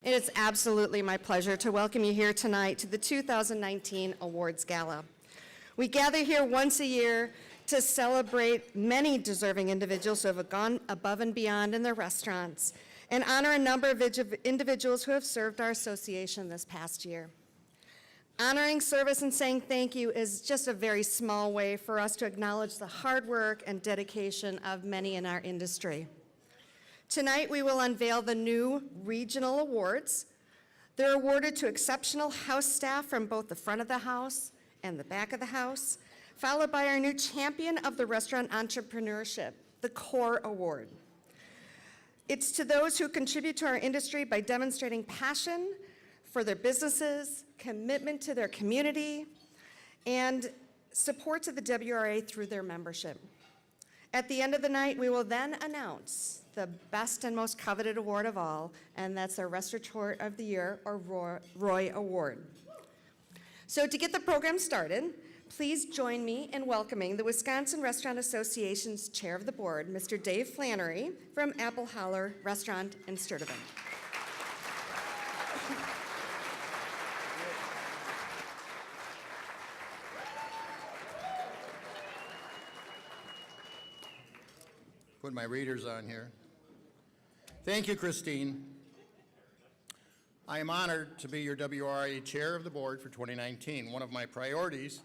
It is absolutely my pleasure to welcome you here tonight to the 2019 Awards Gala. We gather here once a year to celebrate many deserving individuals who have gone above and beyond in their restaurants and honor a number of individuals who have served our association this past year. Honoring service and saying thank you is just a very small way for us to acknowledge the hard work and dedication of many in our industry. Tonight, we will unveil the new regional awards. They're awarded to exceptional house staff from both the front of the house and the back of the house, followed by our new champion of the restaurant entrepreneurship, the CORE Award. It's to those who contribute to our industry by demonstrating passion for their businesses, commitment to their community, and support to the WRA through their membership. At the end of the night, we will then announce the best and most coveted award of all, and that's our Restaurateur of the Year, or Roy Award. So to get the program started, please join me in welcoming the Wisconsin Restaurant Association's Chair of the Board, Mr. Dave Flannery from Apple Holler Restaurant in Sturtevant. Put my readers on here. Thank you, Christine. I am honored to be your WRA Chair of the Board for 2019. One of my priorities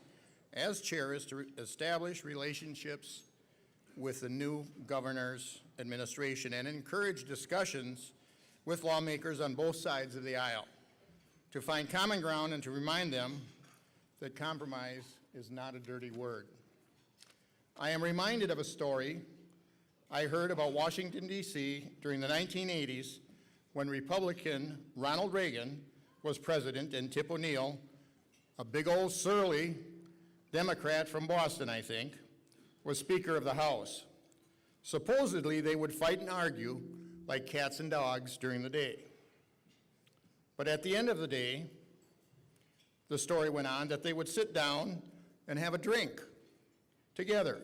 as chair is to establish relationships with the new governor's administration and encourage discussions with lawmakers on both sides of the aisle to find common ground and to remind them that compromise is not a dirty word. I am reminded of a story I heard about Washington, D.C. during the 1980s when Republican Ronald Reagan was president and Tip O'Neill, a big old surly Democrat from Boston, I think, was Speaker of the House. Supposedly, they would fight and argue like cats and dogs during the day. But at the end of the day, the story went on that they would sit down and have a drink together.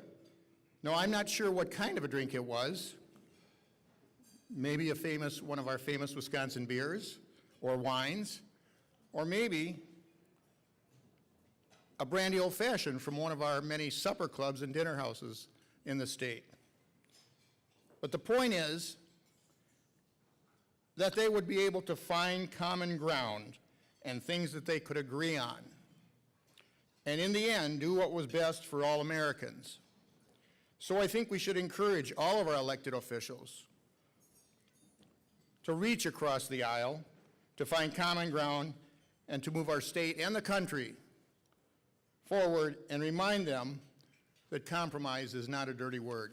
No, I'm not sure what kind of a drink it was. Maybe one of our famous Wisconsin beers or wines, or maybe a brandy old fashioned from one of our many supper clubs and dinner houses in the state. But the point is that they would be able to find common ground and things that they could agree on. And in the end, do what was best for all Americans. So I think we should encourage all of our elected officials to reach across the aisle, to find common ground, and to move our state and the country forward and remind them that compromise is not a dirty word.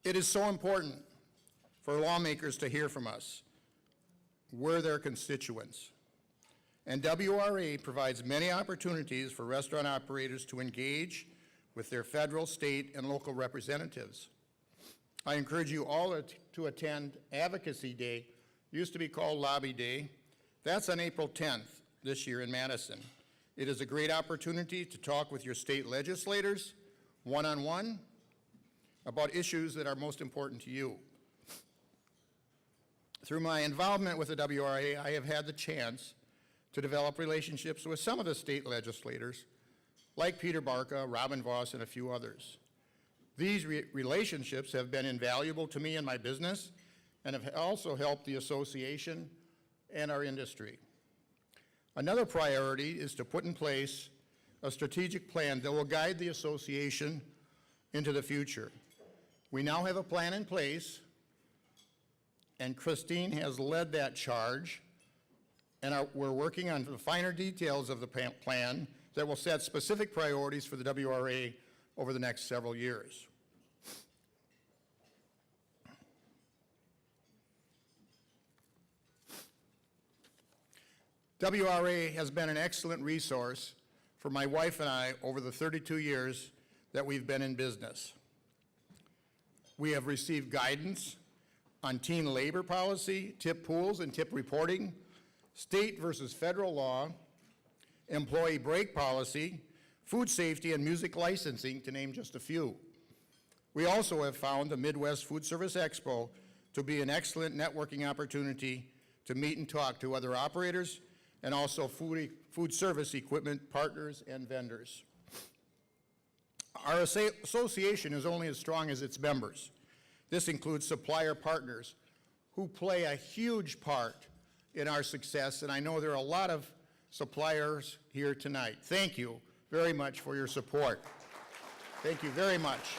It is so important for lawmakers to hear from us. We're their constituents. And WRA provides many opportunities for restaurant operators to engage with their federal, state, and local representatives. I encourage you all to attend Advocacy Day, used to be called Lobby Day. That's on April 10th this year in Madison. It is a great opportunity to talk with your state legislators one-on-one about issues that are most important to you. Through my involvement with the WRA, I have had the chance to develop relationships with some of the state legislators, like Peter Barca, Robin Voss, and a few others. These relationships have been invaluable to me in my business and have also helped the association and our industry. Another priority is to put in place a strategic plan that will guide the association into the future. We now have a plan in place, and Christine has led that charge, and we're working on the finer details of the plan that will set specific priorities for the WRA over the next several years. WRA has been an excellent resource for my wife and I over the 32 years that we've been in business. We have received guidance on teen labor policy, tip pools and tip reporting, state versus federal law, employee break policy, food safety, and music licensing, to name just a few. We also have found the Midwest Food Service Expo to be an excellent networking opportunity to meet and talk to other operators and also food service equipment partners and vendors. Our association is only as strong as its members. This includes supplier partners who play a huge part in our success, and I know there are a lot of suppliers here tonight. Thank you very much for your support. Thank you very much.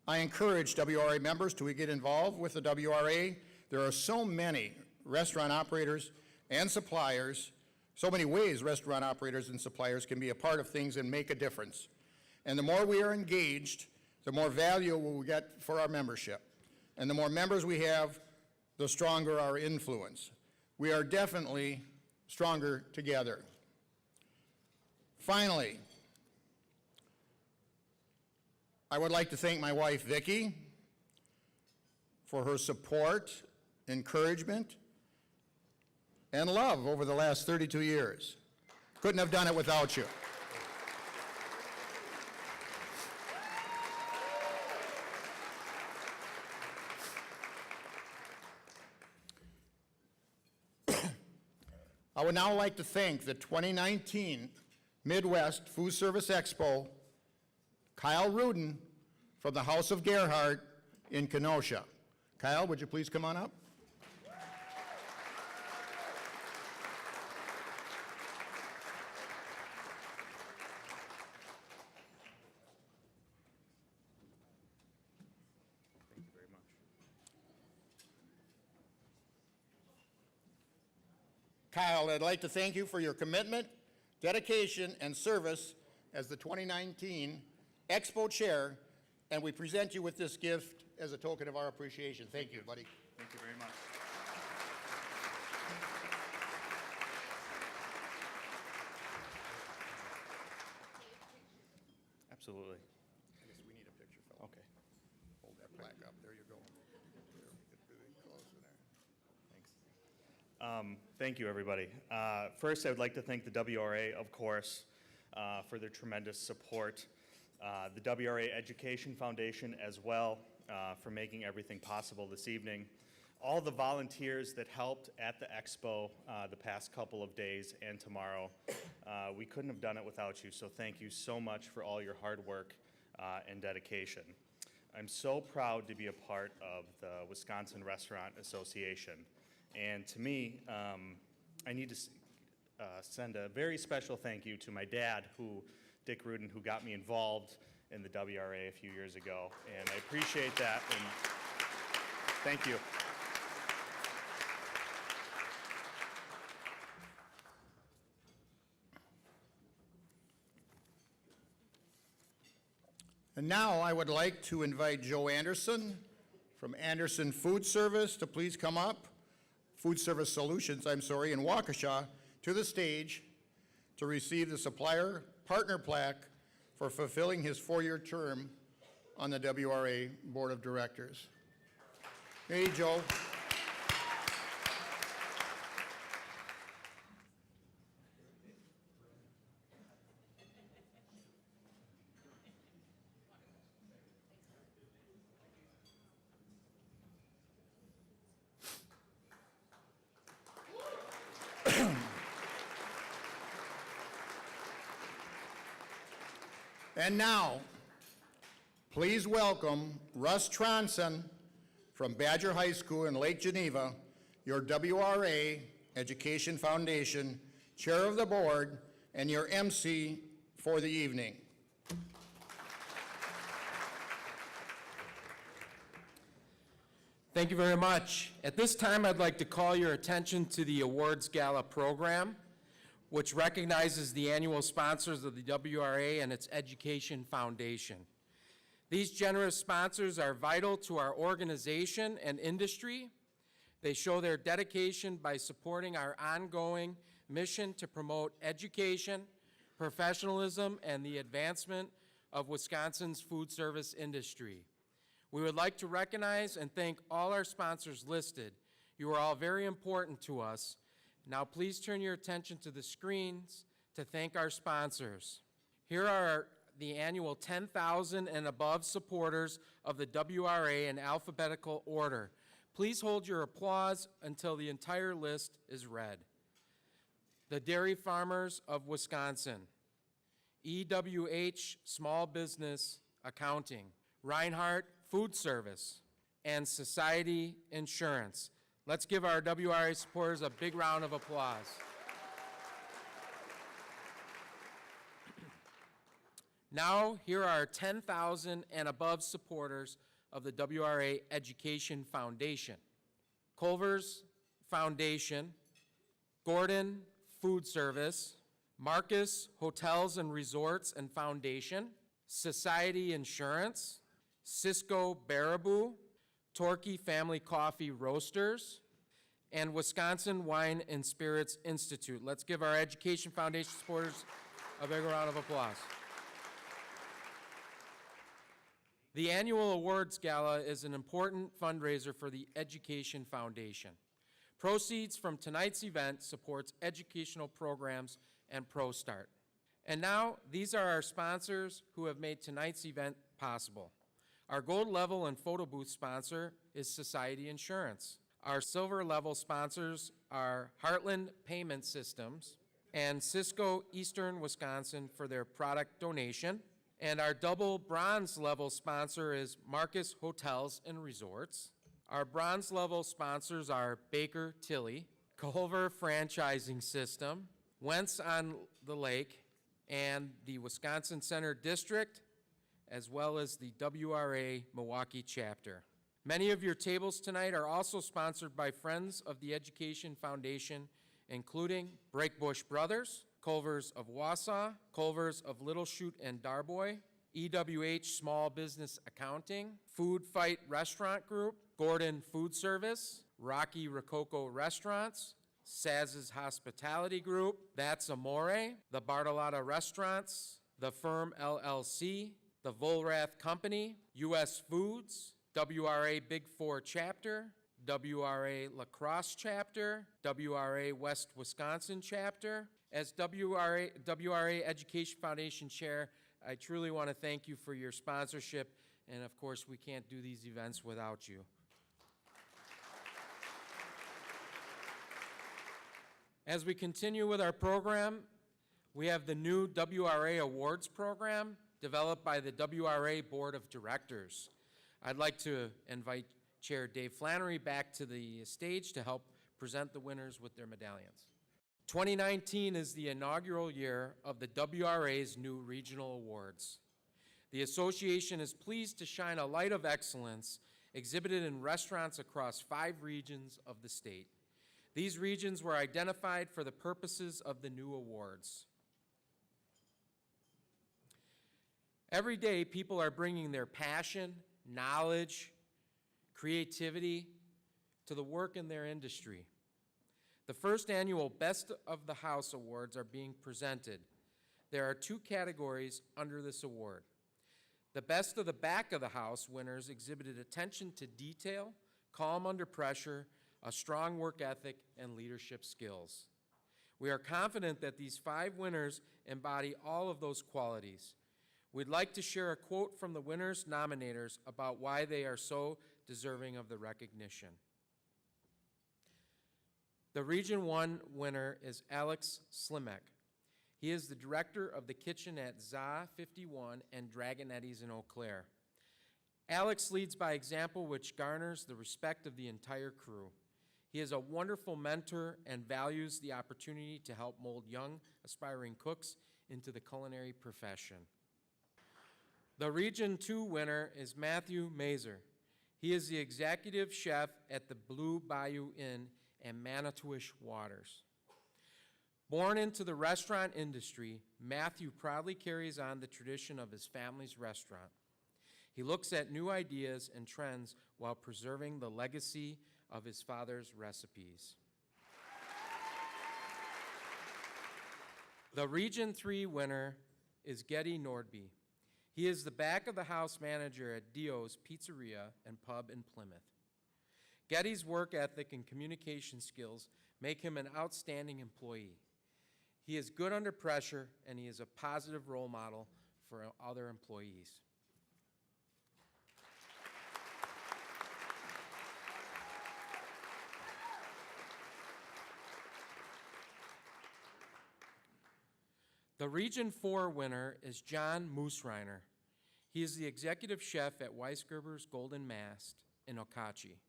I encourage WRA members to get involved with the WRA. There are so many restaurant operators and suppliers, so many ways restaurant operators and suppliers can be a part of things and make a difference. And the more we are engaged, the more value we will get for our membership. And the more members we have, the stronger our influence. We are definitely stronger together. Finally, I would like to thank my wife, Vicki, for her support, encouragement, and love over the last 32 years. Couldn't have done it without you. I would now like to thank the 2019 Midwest Food Service Expo, Kyle Rudin from the House of Gerhardt in Kenosha. Kyle, would you please come on up? Thank you very much. Kyle, I'd like to thank you for your commitment, dedication, and service as the 2019 Expo Chair, and we present you with this gift as a token of our appreciation. Thank you, buddy. Thank you very much. Absolutely. I guess we need a picture, Phil. Okay. Hold that plaque up. There you go. There, get really close in there. Thanks. Thank you, everybody. First, I would like to thank the WRA, of course, for their tremendous support. The WRA Education Foundation as well for making everything possible this evening. All the volunteers that helped at the expo the past couple of days and tomorrow. We couldn't have done it without you, so thank you so much for all your hard work and dedication. I'm so proud to be a part of the Wisconsin Restaurant Association. And to me, I need to send a very special thank you to my dad, Dick Rudin, who got me involved in the WRA a few years ago. And I appreciate that, and thank you. And now I would like to invite Joe Anderson from Anderson Food Service to please come up, Food Service Solutions, in Waukesha, to the stage to receive the Supplier Partner Plaque for fulfilling his 4-year term on the WRA Board of Directors. Hey, Joe. And now, please welcome Russ Tronson from Badger High School in Lake Geneva, your WRA Education Foundation Chair of the Board and your MC for the evening. Thank you very much. At this time, I'd like to call your attention to the Awards Gala program, which recognizes the annual sponsors of the WRA and its Education Foundation. These generous sponsors are vital to our organization and industry. They show their dedication by supporting our ongoing mission to promote education, professionalism, and the advancement of Wisconsin's food service industry. We would like to recognize and thank all our sponsors listed. You are all very important to us. Now please turn your attention to the screens to thank our sponsors. Here are the annual 10,000 and above supporters of the WRA in alphabetical order. Please hold your applause until the entire list is read. The Dairy Farmers of Wisconsin, EWH Small Business Accounting, Reinhardt Food Service, and Society Insurance. Let's give our WRA supporters a big round of applause. Now, here are 10,000 and above supporters of the WRA Education Foundation. Culver's Foundation, Gordon Food Service, Marcus Hotels and Resorts and Foundation, Society Insurance, Cisco Baraboo, Torquay Family Coffee Roasters, and Wisconsin Wine and Spirits Institute. Let's give our Education Foundation supporters a big round of applause. The annual awards gala is an important fundraiser for the Education Foundation. Proceeds from tonight's event supports educational programs and ProStart. And now, these are our sponsors who have made tonight's event possible. Our gold level and photo booth sponsor is Society Insurance. Our silver level sponsors are Heartland Payment Systems and Cisco Eastern Wisconsin for their product donation. And our double bronze level sponsor is Marcus Hotels and Resorts. Our bronze level sponsors are Baker Tilly, Culver Franchising System, Wentz on the Lake, and the Wisconsin Center District, as well as the WRA Milwaukee chapter. Many of your tables tonight are also sponsored by Friends of the Education Foundation, including Breakbush Brothers, Culver's of Wausau, Culver's of Little Chute and Darboy, EWH Small Business Accounting, Food Fight Restaurant Group, Gordon Food Service, Rocky Rococo Restaurants, Saz's Hospitality Group, That's Amore, the Bartolotta Restaurants, The Firm LLC, the Volrath Company, U.S. Foods, WRA Big Four Chapter, WRA La Crosse Chapter, WRA West Wisconsin Chapter. As WRA Education Foundation Chair, I truly want to thank you for your sponsorship, and of course, we can't do these events without you. As we continue with our program, we have the new WRA Awards program developed by the WRA Board of Directors. I'd like to invite Chair Dave Flannery back to the stage to help present the winners with their medallions. 2019 is the inaugural year of the WRA's new regional awards. The association is pleased to shine a light of excellence exhibited in restaurants across 5 regions of the state. These regions were identified for the purposes of the new awards. Every day, people are bringing their passion, knowledge, creativity to the work in their industry. The first annual Best of the House Awards are being presented. There are 2 categories under this award. The Best of the Back of the House winners exhibited attention to detail, calm under pressure, a strong work ethic, and leadership skills. We are confident that these 5 winners embody all of those qualities. We'd like to share a quote from the winners' nominators about why they are so deserving of the recognition. The Region 1 winner is Alex Slimek. He is the director of the kitchen at ZA 51 and Dragonetti's in Eau Claire. Alex leads by example, which garners the respect of the entire crew. He is a wonderful mentor and values the opportunity to help mold young, aspiring cooks into the culinary profession. The Region 2 winner is Matthew Mazer. He is the executive chef at the Blue Bayou Inn and Manitowish Waters. Born into the restaurant industry, Matthew proudly carries on the tradition of his family's restaurant. He looks at new ideas and trends while preserving the legacy of his father's recipes. The Region 3 winner is Getty Nordby. He is the back-of-the-house manager at Dio's Pizzeria and Pub in Plymouth. Getty's work ethic and communication skills make him an outstanding employee. He is good under pressure, and he is a positive role model for other employees. The Region 4 winner is John Moosereiner. He is the executive chef at Weisgerber's Golden Mast in Okauchee.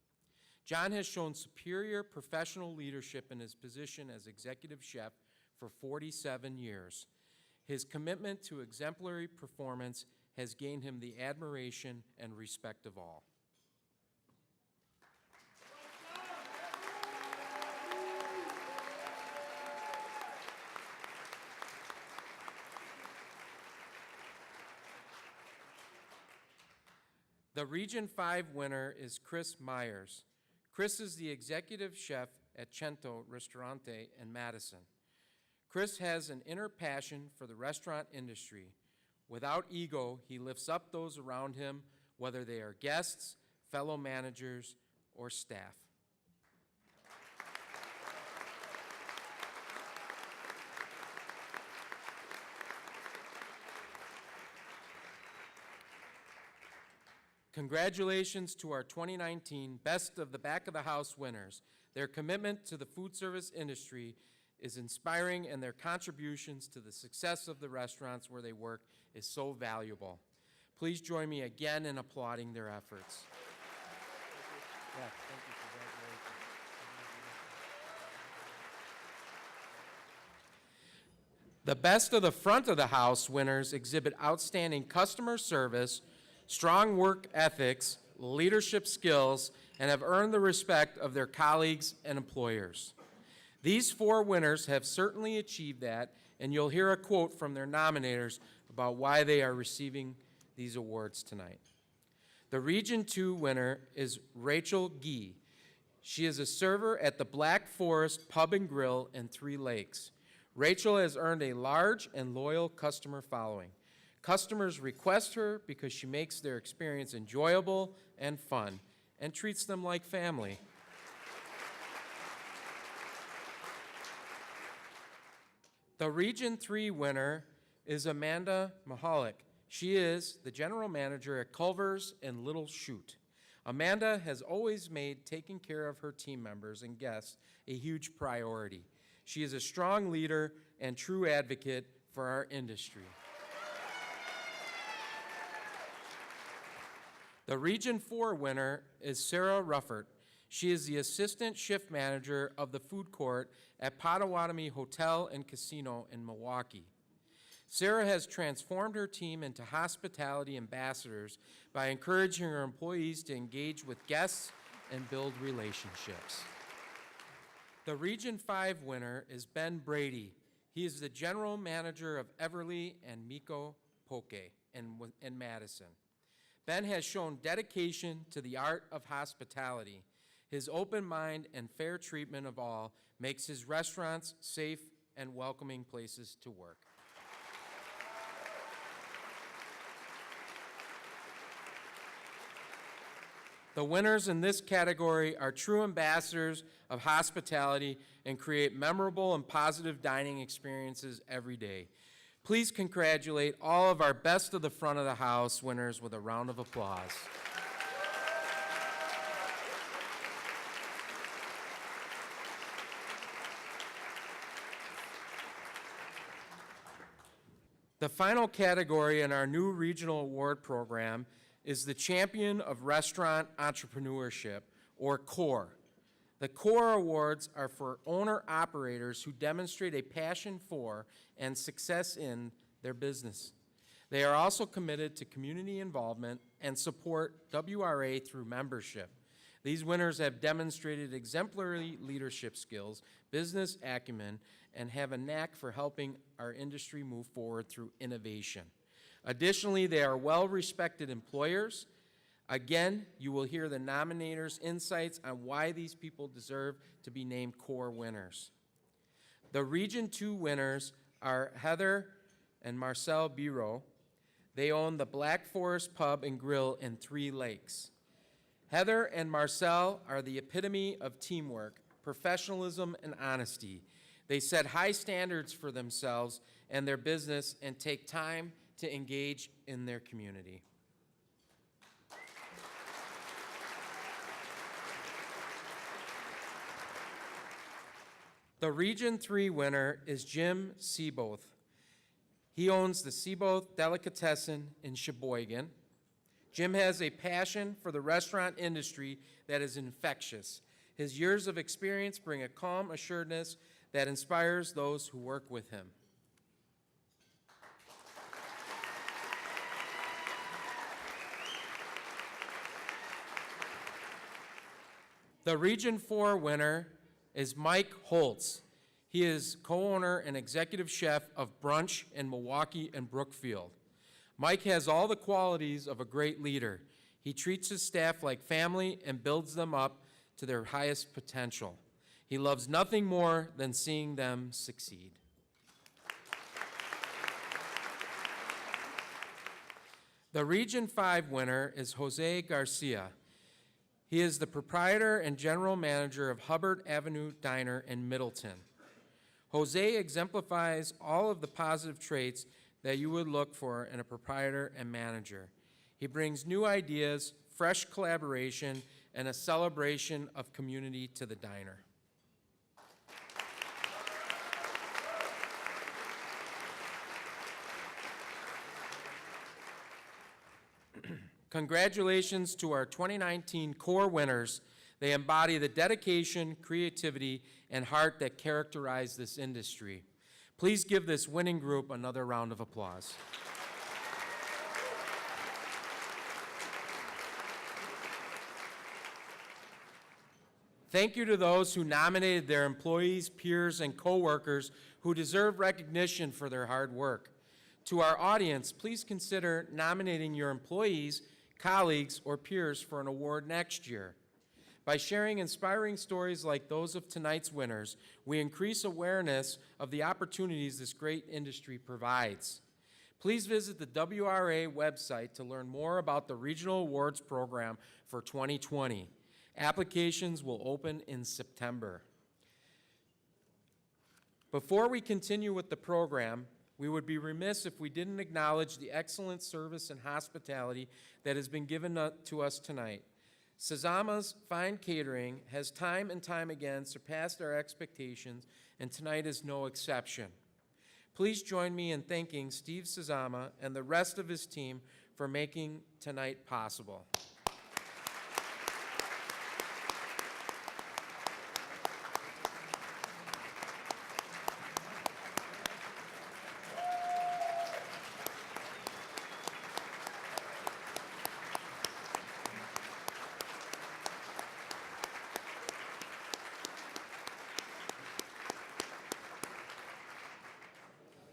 John has shown superior professional leadership in his position as executive chef for 47 years. His commitment to exemplary performance has gained him the admiration and respect of all. The Region 5 winner is Chris Myers. Chris is the executive chef at Cento Ristorante in Madison. Chris has an inner passion for the restaurant industry. Without ego, he lifts up those around him, whether they are guests, fellow managers, or staff. Congratulations to our 2019 Best of the Back of the House winners. Their commitment to the food service industry is inspiring, and their contributions to the success of the restaurants where they work is so valuable. Please join me again in applauding their efforts. Yeah, thank you. Congratulations. The Best of the Front of the House winners exhibit outstanding customer service, strong work ethics, leadership skills, and have earned the respect of their colleagues and employers. These 4 winners have certainly achieved that, and you'll hear a quote from their nominators about why they are receiving these awards tonight. The Region 2 winner is Rachel Gee. She is a server at the Black Forest Pub and Grill in Three Lakes. Rachel has earned a large and loyal customer following. Customers request her because she makes their experience enjoyable and fun and treats them like family. The Region 3 winner is Amanda Mahalik. She is the general manager at Culver's and Little Chute. Amanda has always made taking care of her team members and guests a huge priority. She is a strong leader and true advocate for our industry. The Region 4 winner is Sarah Ruffert. She is the assistant shift manager of the food court at Potawatomi Hotel and Casino in Milwaukee. Sarah has transformed her team into hospitality ambassadors by encouraging her employees to engage with guests and build relationships. The Region 5 winner is Ben Brady. He is the general manager of Everly and Miko Poke in Madison. Ben has shown dedication to the art of hospitality. His open mind and fair treatment of all makes his restaurants safe and welcoming places to work. The winners in this category are true ambassadors of hospitality and create memorable and positive dining experiences every day. Please congratulate all of our Best of the Front of the House winners with a round of applause. The final category in our new regional award program is the Champion of Restaurant Entrepreneurship, or CORE. The CORE Awards are for owner-operators who demonstrate a passion for and success in their business. They are also committed to community involvement and support WRA through membership. These winners have demonstrated exemplary leadership skills, business acumen, and have a knack for helping our industry move forward through innovation. Additionally, they are well-respected employers. Again, you will hear the nominators' insights on why these people deserve to be named CORE winners. The Region 2 winners are Heather and Marcel Biro. They own the Black Forest Pub and Grill in Three Lakes. Heather and Marcel are the epitome of teamwork, professionalism, and honesty. They set high standards for themselves and their business and take time to engage in their community. The Region 3 winner is Jim Seaboth. He owns the Seaboth Delicatessen in Sheboygan. Jim has a passion for the restaurant industry that is infectious. His years of experience bring a calm assuredness that inspires those who work with him. The Region 4 winner is Mike Holtz. He is co-owner and executive chef of Brunch in Milwaukee and Brookfield. Mike has all the qualities of a great leader. He treats his staff like family and builds them up to their highest potential. He loves nothing more than seeing them succeed. The Region 5 winner is Jose Garcia. He is the proprietor and general manager of Hubbard Avenue Diner in Middleton. Jose exemplifies all of the positive traits that you would look for in a proprietor and manager. He brings new ideas, fresh collaboration, and a celebration of community to the diner. Congratulations to our 2019 core winners. They embody the dedication, creativity, and heart that characterize this industry. Please give this winning group another round of applause. Thank you to those who nominated their employees, peers, and coworkers who deserve recognition for their hard work. To our audience, please consider nominating your employees, colleagues, or peers for an award next year. By sharing inspiring stories like those of tonight's winners, we increase awareness of the opportunities this great industry provides. Please visit the WRA website to learn more about the Regional Awards Program for 2020. Applications will open in September. Before we continue with the program, we would be remiss if we didn't acknowledge the excellent service and hospitality that has been given to us tonight. Sazama's Fine Catering has time and time again surpassed our expectations, and tonight is no exception. Please join me in thanking Steve Sazama and the rest of his team for making tonight possible.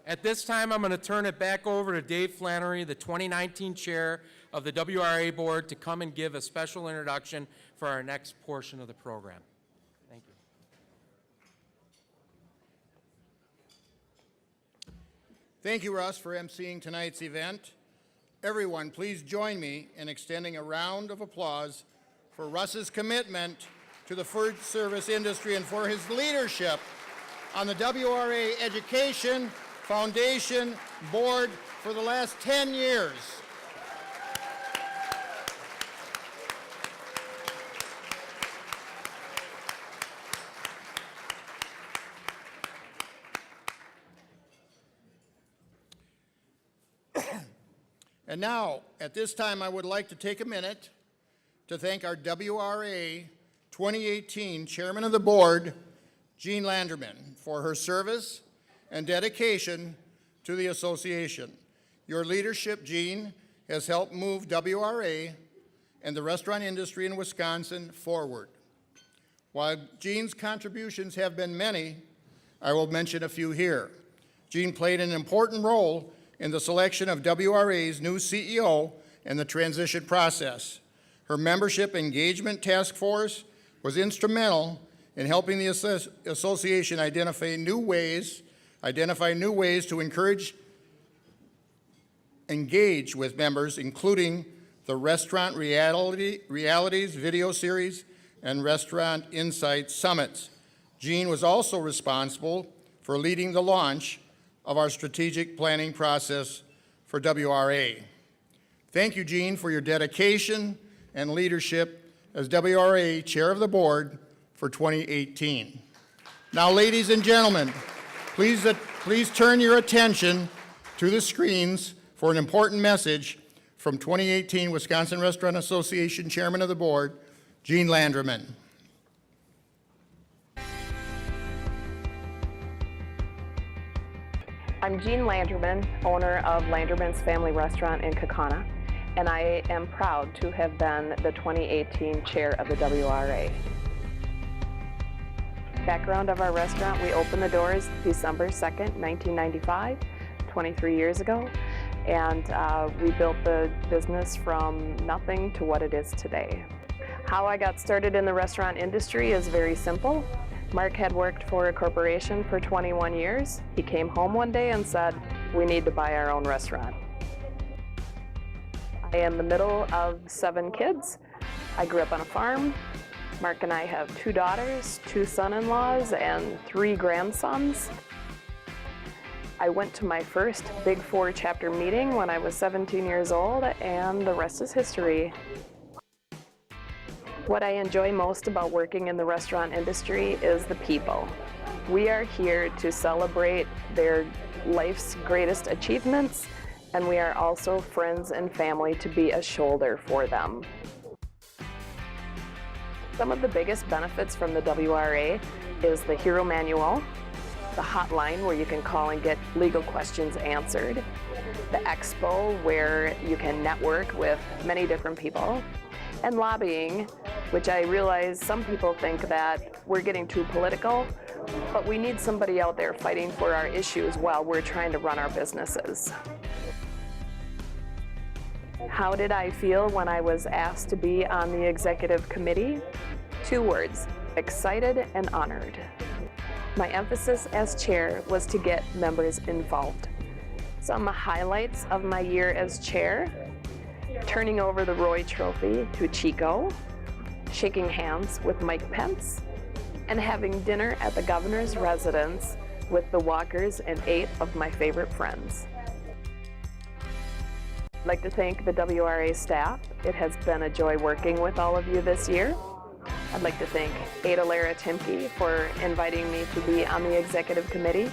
At this time, I'm going to turn it back over to Dave Flannery, the 2019 chair of the WRA Board, to come and give a special introduction for our next portion of the program. Thank you. Thank you, Russ, for emceeing tonight's event. Everyone, please join me in extending a round of applause for Russ's commitment to the food service industry and for his leadership on the WRA Education Foundation Board for the last 10 years. And now, at this time, I would like to take a minute to thank our WRA 2018 Chairman of the Board, Jean Landerman, for her service and dedication to the association. Your leadership, Jean, has helped move WRA and the restaurant industry in Wisconsin forward. While Jean's contributions have been many, I will mention a few here. Jean played an important role in the selection of WRA's new CEO and the transition process. Her membership engagement task force was instrumental in helping the association identify new ways to engage with members, including the Restaurant Realities video series and Restaurant Insights Summits. Jean was also responsible for leading the launch of our strategic planning process for WRA. Thank you, Jean, for your dedication and leadership as WRA Chair of the Board for 2018. Now, ladies and gentlemen, please turn your attention to the screens for an important message from 2018 Wisconsin Restaurant Association Chairman of the Board, Jean Landreman. I'm Jean Landreman, owner of Landreman's Family Restaurant in Kaukauna, and I am proud to have been the 2018 chair of the WRA. Background of our restaurant: we opened the doors December 2nd, 1995, 23 years ago, and we built the business from nothing to what it is today. How I got started in the restaurant industry is very simple. Mark had worked for a corporation for 21 years. He came home one day and said, "We need to buy our own restaurant." I am the middle of 7 kids. I grew up on a farm. Mark and I have 2 daughters, 2 son-in-laws, and 3 grandsons. I went to my first Big 4 chapter meeting when I was 17 years old, and the rest is history. What I enjoy most about working in the restaurant industry is the people. We are here to celebrate their life's greatest achievements, and we are also friends and family to be a shoulder for them. Some of the biggest benefits from the WRA is the Hero Manual, the hotline where you can call and get legal questions answered, the expo where you can network with many different people, and lobbying, which I realize some people think that we're getting too political, but we need somebody out there fighting for our issues while we're trying to run our businesses. How did I feel when I was asked to be on the executive committee? 2 words: excited and honored. My emphasis as chair was to get members involved. Some highlights of my year as chair: turning over the Roy Trophy to Chico, shaking hands with Mike Pence, and having dinner at the governor's residence with the Walkers and 8 of my favorite friends. I'd like to thank the WRA staff. It has been a joy working with all of you this year. I'd like to thank Ada Lara Timke for inviting me to be on the executive committee.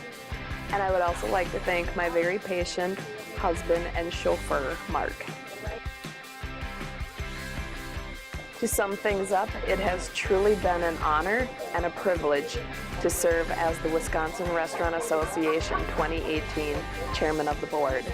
And I would also like to thank my very patient husband and chauffeur, Mark. To sum things up, it has truly been an honor and a privilege to serve as the Wisconsin Restaurant Association 2018 Chairman of the Board.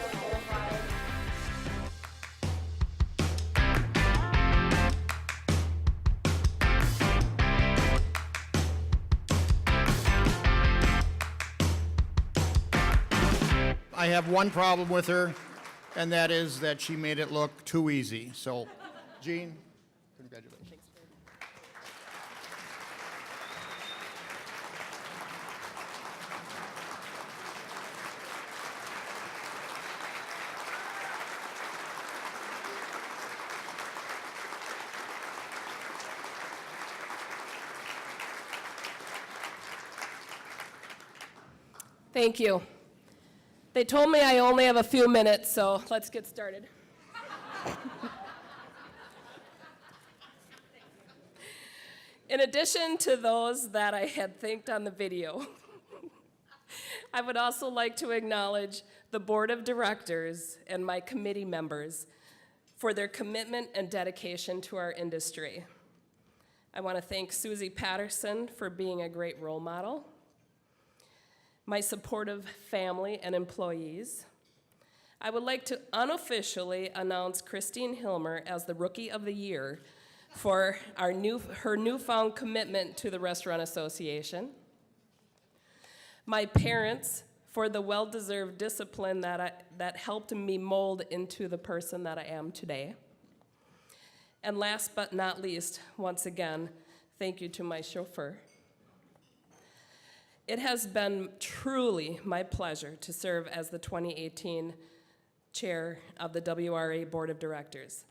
I have one problem with her, and that is that she made it look too easy. So, Jean, congratulations. Thank you. They told me I only have a few minutes, so let's get started. In addition to those that I had thanked on the video, I would also like to acknowledge the board of directors and my committee members for their commitment and dedication to our industry. I want to thank Susie Patterson for being a great role model, my supportive family and employees. I would like to unofficially announce Christine Hilmer as the Rookie of the Year for her newfound commitment to the Restaurant Association. My parents for the well-deserved discipline that helped me mold into the person that I am today. And last but not least, once again, thank you to my chauffeur. It has been truly my pleasure to serve as the 2018 chair of the WRA Board of Directors.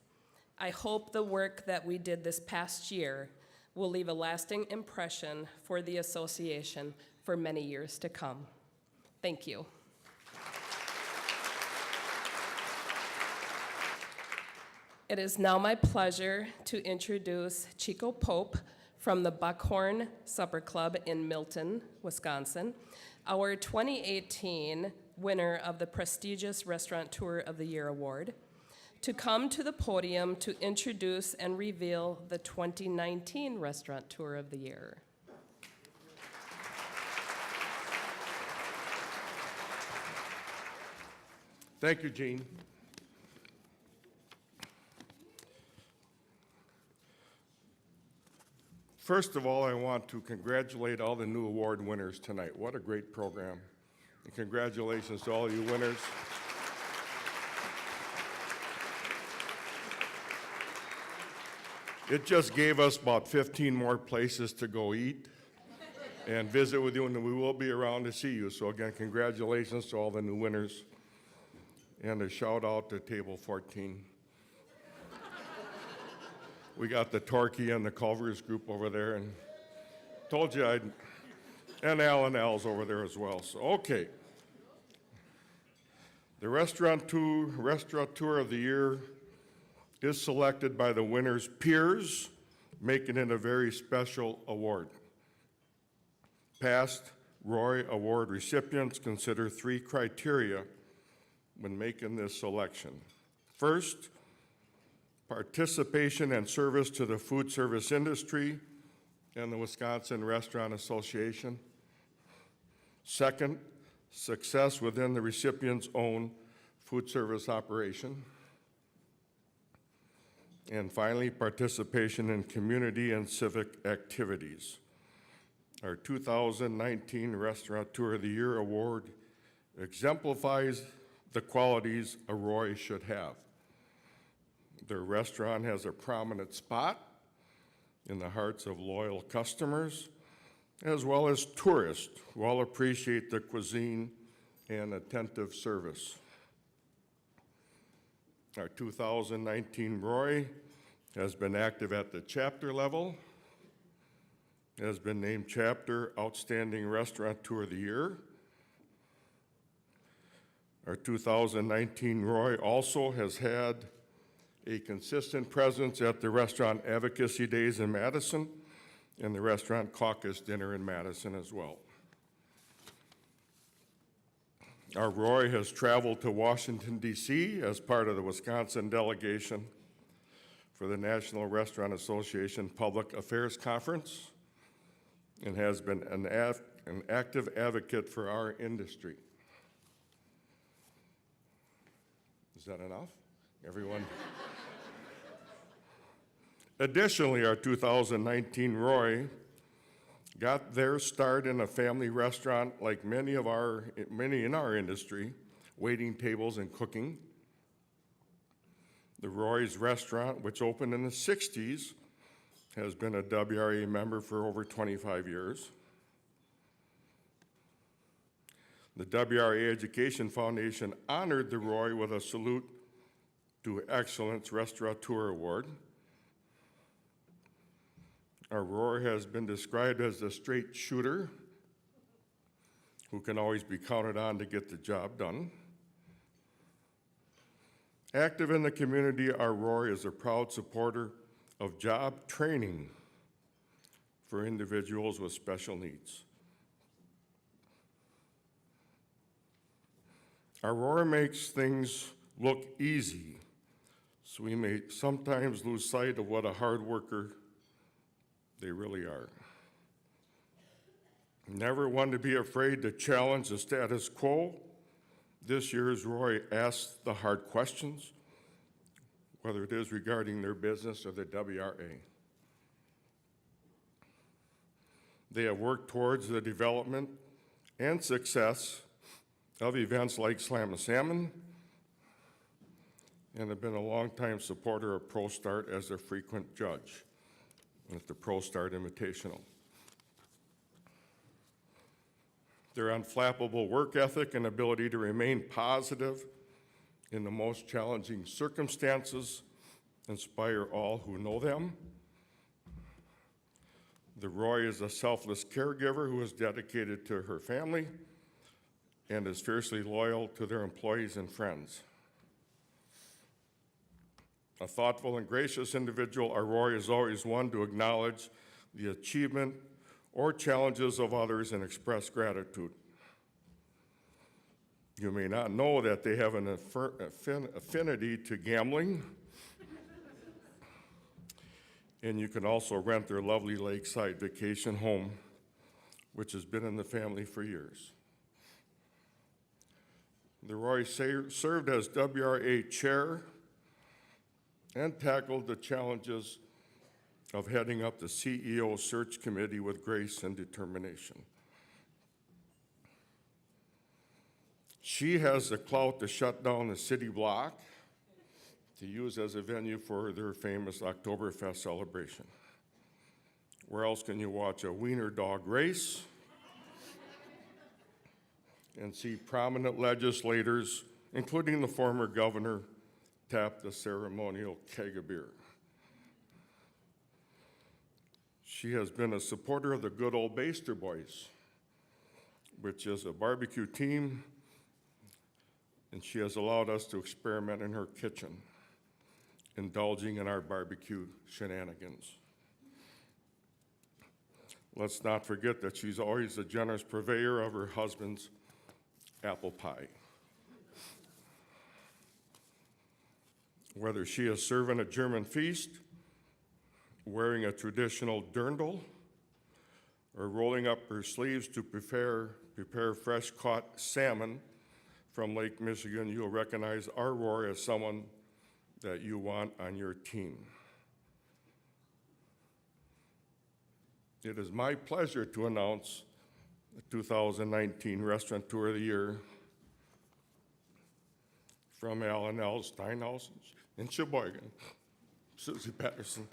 I hope the work that we did this past year will leave a lasting impression for the association for many years to come. Thank you. It is now my pleasure to introduce Chico Pope from the Buckhorn Supper Club in Milton, Wisconsin, our 2018 winner of the prestigious Restaurateur of the Year award, to come to the podium to introduce and reveal the 2019 Restaurateur of the Year. Thank you, Jean. First of all, I want to congratulate all the new award winners tonight. What a great program. And congratulations to all you winners. It just gave us about 15 more places to go eat and visit with you, and we will be around to see you. So again, congratulations to all the new winners. And a shout out to Table 14. We got the Torquay and the Culver's group over there, and told you and Alan Al's over there as well. So, okay. The Restaurateur of the Year is selected by the winner's peers, making it a very special award. Past Roy Award recipients consider 3 criteria when making this selection. First, participation and service to the food service industry and the Wisconsin Restaurant Association. Second, success within the recipient's own food service operation. And finally, participation in community and civic activities. Our 2019 Restaurateur of the Year award exemplifies the qualities a Roy should have. Their restaurant has a prominent spot in the hearts of loyal customers, as well as tourists who all appreciate the cuisine and attentive service. Our 2019 Roy has been active at the chapter level, has been named Chapter Outstanding Restaurateur of the Year. Our 2019 Roy also has had a consistent presence at the Restaurant Advocacy Days in Madison and the Restaurant Caucus Dinner in Madison as well. Our Roy has traveled to Washington, D.C. as part of the Wisconsin delegation for the National Restaurant Association Public Affairs Conference and has been an active advocate for our industry. Is that enough? Everyone? Additionally, our 2019 Roy got their start in a family restaurant like many in our industry, waiting tables and cooking. The Roy's restaurant, which opened in the 60s, has been a WRA member for over 25 years. The WRA Education Foundation honored the Roy with a Salute to Excellence Restaurateur Award. Our Roy has been described as a straight shooter who can always be counted on to get the job done. Active in the community, our Roy is a proud supporter of job training for individuals with special needs. Our Roy makes things look easy, so we may sometimes lose sight of what a hard worker they really are. Never one to be afraid to challenge the status quo. This year's Roy asks the hard questions, whether it is regarding their business or the WRA. They have worked towards the development and success of events like Slam a Salmon and have been a longtime supporter of ProStart as a frequent judge at the ProStart Invitational. Their unflappable work ethic and ability to remain positive in the most challenging circumstances inspire all who know them. The Roy is a selfless caregiver who is dedicated to her family and is fiercely loyal to their employees and friends. A thoughtful and gracious individual, our Roy is always one to acknowledge the achievement or challenges of others and express gratitude. You may not know that they have an affinity to gambling, and you can also rent their lovely lakeside vacation home, which has been in the family for years. The Roy served as WRA chair and tackled the challenges of heading up the CEO search committee with grace and determination. She has the clout to shut down the city block to use as a venue for their famous Oktoberfest celebration. Where else can you watch a wiener dog race and see prominent legislators, including the former governor, tap the ceremonial keg of beer? She has been a supporter of the good old Baster Boys, which is a barbecue team, and she has allowed us to experiment in her kitchen, indulging in our barbecue shenanigans. Let's not forget that she's always a generous purveyor of her husband's apple pie. Whether she is serving a German feast, wearing a traditional dirndl, or rolling up her sleeves to prepare fresh-caught salmon from Lake Michigan, you'll recognize our Roy as someone that you want on your team. It is my pleasure to announce the 2019 Restaurateur of the Year from L&L Steinhaus in Sheboygan, Susie Patterson.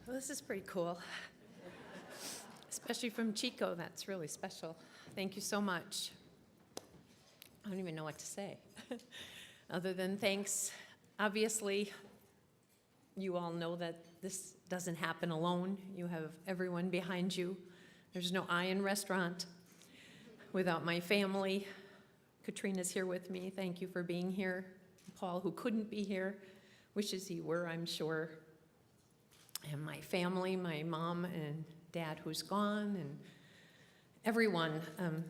Well, this is pretty cool, especially from Chico. That's really special. Thank you so much. I don't even know what to say other than thanks. Obviously, you all know that this doesn't happen alone. You have everyone behind you. There's no I in restaurant without my family. Katrina's here with me. Thank you for being here. Paul, who couldn't be here, wishes he were, I'm sure. And my family, my mom and dad who's gone, and everyone,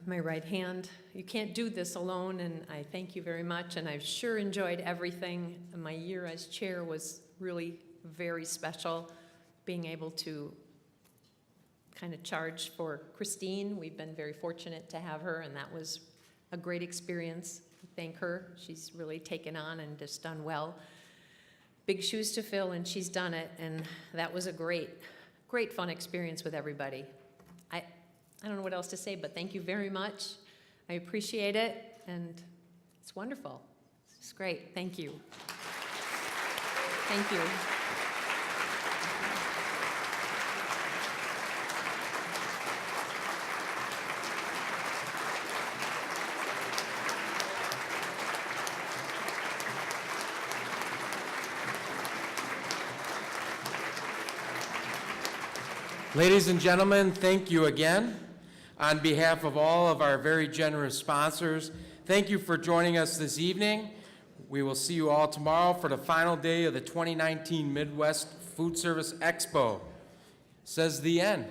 my right hand. You can't do this alone, and I thank you very much, and I've sure enjoyed everything. My year as chair was really very special, being able to kind of charge for Christine. We've been very fortunate to have her, and that was a great experience. Thank her. She's really taken on and just done well. Big shoes to fill, and she's done it, and that was a great, great fun experience with everybody. I don't know what else to say, but thank you very much. I appreciate it, and it's wonderful. It's great. Thank you. Thank you. Ladies and gentlemen, thank you again. On behalf of all of our very generous sponsors, thank you for joining us this evening. We will see you all tomorrow for the final day of the 2019 Midwest Food Service Expo. Says the end.